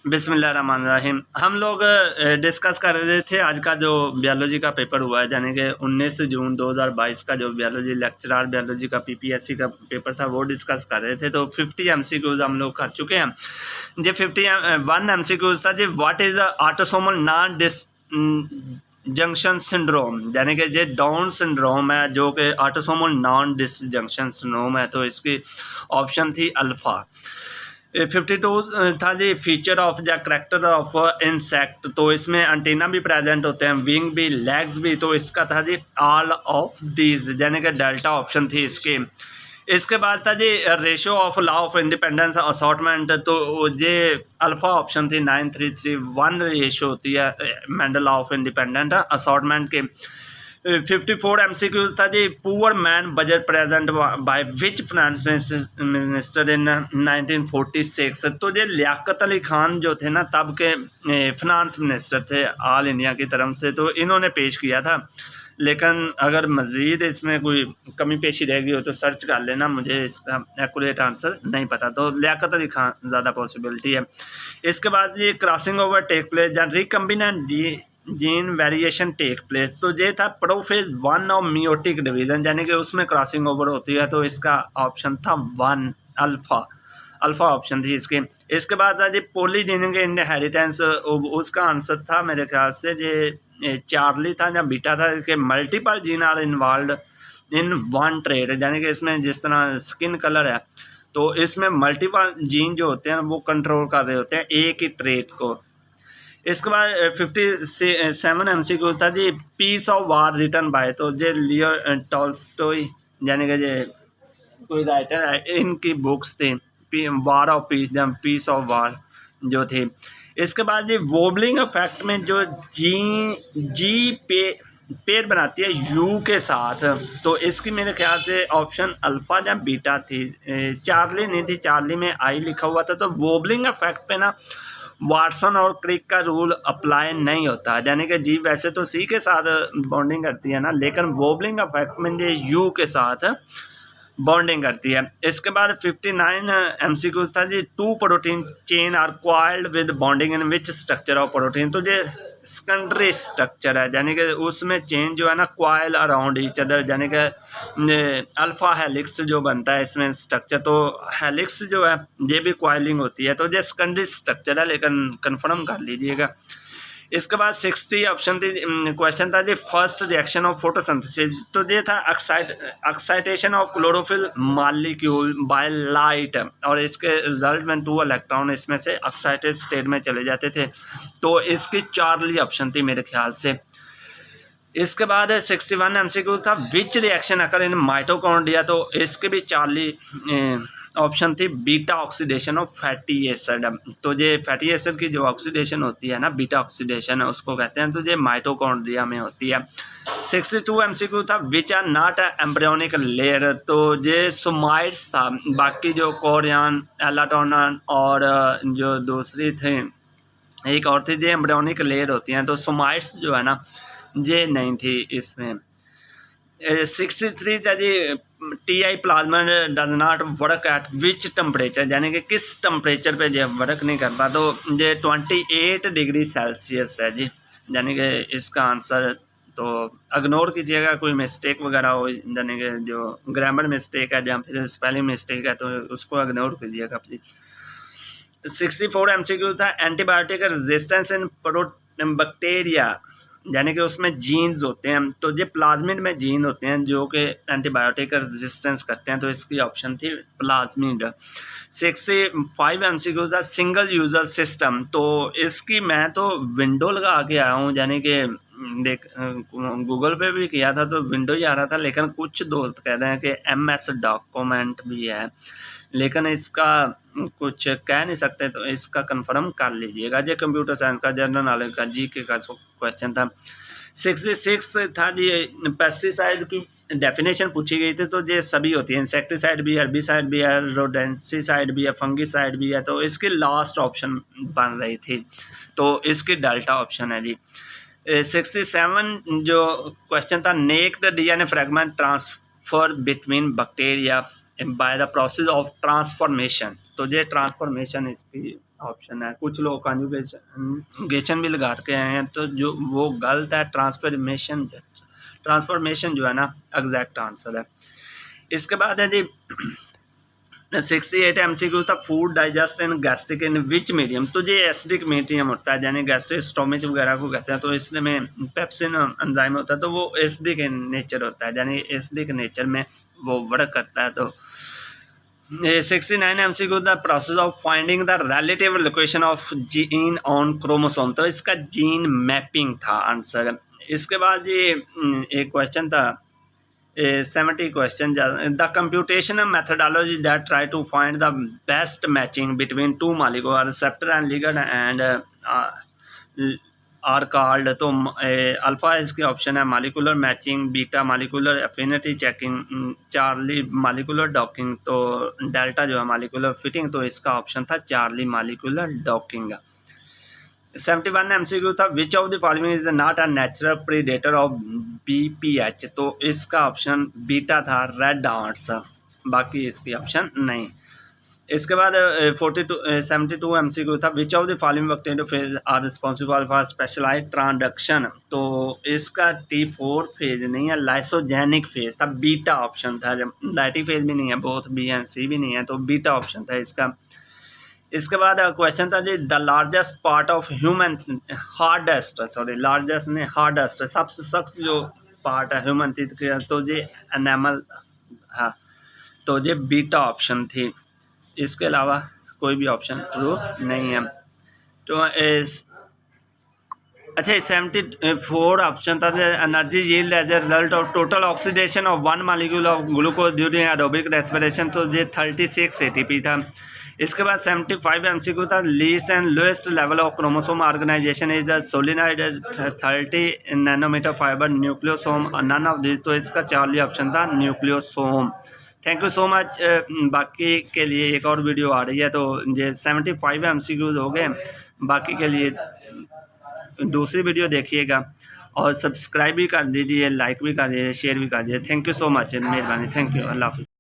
बिस्मिल्लाहिर्रहमानिर्रहीम। हम लोग डिस्कस कर रहे थे आज का जो बायोलॉजी का पेपर हुआ है, यानी कि 19 जून 2022 का जो बायोलॉजी लेक्चरर बायोलॉजी का पीपीएससी का पेपर था वो डिस्कस कर रहे थे। तो 50 एमसीक्यूज हम लोग कर चुके हैं। ये 51 एमसीक्यूज था जी, what is autosomal nondisjunction syndrome, यानी कि ये डाउन सिंड्रोम है जो कि ऑटोसोमल नॉन डिसजंक्शन सिंड्रोम है। तो इसकी ऑप्शन थी अल्फ़ा। 52 था जी, feature of the character of insect. तो इसमें अंटीना भी प्रेजेंट होते हैं, विंग भी, लेग्स भी। तो इसका था जी ऑल ऑफ दीज, यानी कि डेल्टा ऑप्शन थी इसकी। इसके बाद था जी ratio of law of independence assortment. तो ये अल्फ़ा ऑप्शन थी 9331 रेशियो होती है Mendel law of independent assortment के। 54 एमसीक्यूज था जी, poor man budget present by which finance minister in 1946। तो ये लियाकत अली खान जो थे ना तब के फाइनेंस मिनिस्टर थे ऑल इंडिया की तरफ से। तो इन्होंने पेश किया था, लेकिन अगर मज़ीद इसमें कोई कमी पेशी रह गई हो तो सर्च कर लेना, मुझे इसका एक्यूरेट आंसर नहीं पता। तो लियाकत अली खान ज़्यादा पॉसिबिलिटी है। इसके बाद ये क्रॉसिंग ओवर टेक प्लेस या recombinant gene variation take place. तो ये था प्रोफेज 1 ऑफ मियोटिक डिवीज़न, यानी कि उसमें क्रॉसिंग ओवर होती है। तो इसका ऑप्शन था 1 अल्फ़ा ऑप्शन थी इसके। इसके बाद था जी पॉलीजेनिक इनहेरिटेंस, उसका आंसर था मेरे ख्याल से ये चार्ली था या बीटा था कि multiple gene are involve in one trait, यानी कि इसमें जिस तरह स्किन कलर है तो इसमें मल्टीपल जीन जो होते हैं वो कंट्रोल कर रहे होते हैं एक ही ट्रेट को। इसके बाद 57 एमसीक्यू था जी, peace of war written by. तो ये लियो टॉल्स्टॉय, यानी कि ये कोई राइटर है, इनकी बुक्स थी वार ऑफ पीस या पीस ऑफ वार जो थे। इसके बाद ये वोबलिंग इफेक्ट में जो जी पेड़ बनाती है यू के साथ। तो इसकी मेरे ख्याल से ऑप्शन अल्फ़ा या बीटा थी, चार्ली नहीं थी, चार्ली में आई लिखा हुआ था। तो वोबलिंग इफेक्ट पे ना वाटसन और क्रिक का रूल अप्लाई नहीं होता, यानी कि जी वैसे तो सी के साथ बॉन्डिंग करती है ना, लेकिन वोबलिंग इफेक्ट में ये यू के साथ बॉन्डिंग करती है। इसके बाद 59 एमसीक्यू था जी, 2 protein chain are coiled with bonding in which structure of protein. तो ये सेकेंडरी स्ट्रक्चर है, यानी कि उसमें चेन जो है ना क्वाइल अराउंड ईच अदर, यानी कि अल्फ़ा हेलिक्स जो बनता है इसमें स्ट्रक्चर। तो हेलिक्स जो है ये भी क्वाइलिंग होती है। तो ये सेकेंडरी स्ट्रक्चर है, लेकिन कंफर्म कर लीजिएगा। इसके बाद 60 ऑप्शन थी, क्वेश्चन था जी फर्स्ट रिएक्शन ऑफ फोटोसिंथेसिस। तो ये था excitation of chlorophyll molecule by light, और इसके रिजल्ट में 2 इलेक्ट्रॉन इसमें से एक्साइटेड स्टेट में चले जाते थे। तो इसकी चार्ली ऑप्शन थी मेरे ख्याल से। इसके बाद 61 एमसीक्यू था, which reaction occur in mitochondria. तो इसके भी चार्ली ऑप्शन थी, beta oxidation of fatty acid. तो ये फैटी एसिड की जो ऑक्सीडेशन होती है ना, बीटा ऑक्सीडेशन है उसको कहते हैं। तो ये माइटोकॉन्ड्रिया में होती है। 62 एमसीक्यू था, which are not embryonic layer. तो ये सोमाइट्स था, बाकी जो कोरियन, एलाटोनन और जो दूसरी थी एक और थी, ये एम्ब्रियोनिक लेयर होती हैं। तो सोमाइट्स जो है ना ये नहीं थी इसमें। 63 था जी, TI. Plasma does not work at which temperature, यानी कि किस टेम्परेचर पे ये वर्क नहीं करता। तो ये 28 डिग्री सेल्सियस है जी, यानी कि इसका आंसर तो इग्नोर कीजिएगा, कोई मिस्टेक वगैरह हो, यानी कि जो ग्रामर मिस्टेक है या फिर स्पेलिंग मिस्टेक है तो उसको इग्नोर कीजिएगा प्लीज़। 64 एमसीक्यू था, एंटीबायोटिक रेजिस्टेंस इन बैक्टीरिया, यानी कि उसमें जीन्स होते हैं। तो ये प्लाज्मिड में जीन होते हैं जो कि एंटीबायोटिक का रेजिस्टेंस करते हैं। तो इसकी ऑप्शन थी प्लाज्मिड। 65 एमसीक्यू था, सिंगल यूज़र सिस्टम। तो इसकी मैं तो विंडो लगा के आया हूँ, यानी कि देख गूगल पे भी किया था तो विंडो ही आ रहा था, लेकिन कुछ दोस्त कह रहे हैं कि MS डॉक्यूमेंट भी है, लेकिन इसका कुछ कह नहीं सकते। तो इसका कंफर्म कर लीजिएगा। ये कंप्यूटर साइंस का, जनरल नॉलेज का, जीके का क्वेश्चन था। 66 था जी, पेस्टिसाइड की डेफिनेशन पूछी गई थी। तो ये सभी होती है, इंसेक्टिसाइड भी, हर्बिसाइड भी है, रोडेंटिसाइड भी है, फंगिसाइड भी है। तो इसकी लास्ट ऑप्शन बन रही थी, तो इसकी डेल्टा ऑप्शन है जी। 67 जो क्वेश्चन था, naked DNA fragment transfer between bacteria. By the process of transformation. तो ये ट्रांसफॉर्मेशन इसकी ऑप्शन है। कुछ लोग कॉन्जुगेशन भी लगा के आए हैं, तो जो वो गलत है। ट्रांसफॉर्मेशन जो है ना एग्जैक्ट आंसर है। इसके बाद है जी 68 MCQ था, food digest in gastric in which medium. तो ये एसिडिक मीडियम होता है, यानी गैस्ट्रिक स्टोमिच वगैरह को कहते हैं। तो इसमें पेप्सिन एंजाइम होता है, तो वो एसिडिक नेचर होता है, यानी एसिडिक नेचर में वो वर्क करता है। तो 69 MCQ the process of finding the relative location of gene on chromosome. तो इसका जीन मैपिंग था आंसर। इसके बाद ये एक क्वेश्चन था 70 question. The computational methodology that try to find the best matching between two molecule receptor and ligand and are called. तो alpha इसके ऑप्शन है molecular matching, beta molecular affinity checking, Charlie molecular docking, तो delta जो है molecular fitting. तो इसका option था Charlie molecular docking. 71 MCQ था which of the following is not a natural predator of BPH। तो इसका ऑप्शन बीटा था, रेड आर्ट्स, बाकी इसकी ऑप्शन नहीं। इसके बाद 72 MCQ था which of the following bacteriophage are responsible for specialised transduction. तो इसका T4 फेज नहीं है, लाइसोजेनिक फेज था, बीटा ऑप्शन था। जब लाइटी फेज भी नहीं है, बोथ B एंड C भी नहीं है, तो बीटा ऑप्शन था इसका। इसके बाद क्वेश्चन था जी the largest part of human largest ने हार्डेस्ट सबसे सख्त जो पार्ट है ह्यूमन टीथ का, तो ये एनिमल। हाँ, तो ये बीटा ऑप्शन थी। इसके अलावा कोई भी ऑप्शन ट्रू नहीं है। तो अच्छा 74 ऑप्शन था energy yield as a result of total oxidation of one molecule of glucose during aerobic respiration. तो ये 36 ATP था। इसके बाद 75 MCQ था least and lowest level of chromosome organisation is the solenoid 30 nanometer fibre nucleosome, none of this. तो इसका Charlie option था nucleosome. Thank you so much. बाकी के लिए एक और वीडियो आ रही है, तो ये 75 MCQ हो गए। बाकी के लिए दूसरी वीडियो देखिएगा और सब्सक्राइब भी कर दीजिए, लाइक भी कर दीजिए, शेयर भी कर दीजिए। थैंक यू सो मच, मेहरबानी। थैंक यू, अल्लाह हाफिज़।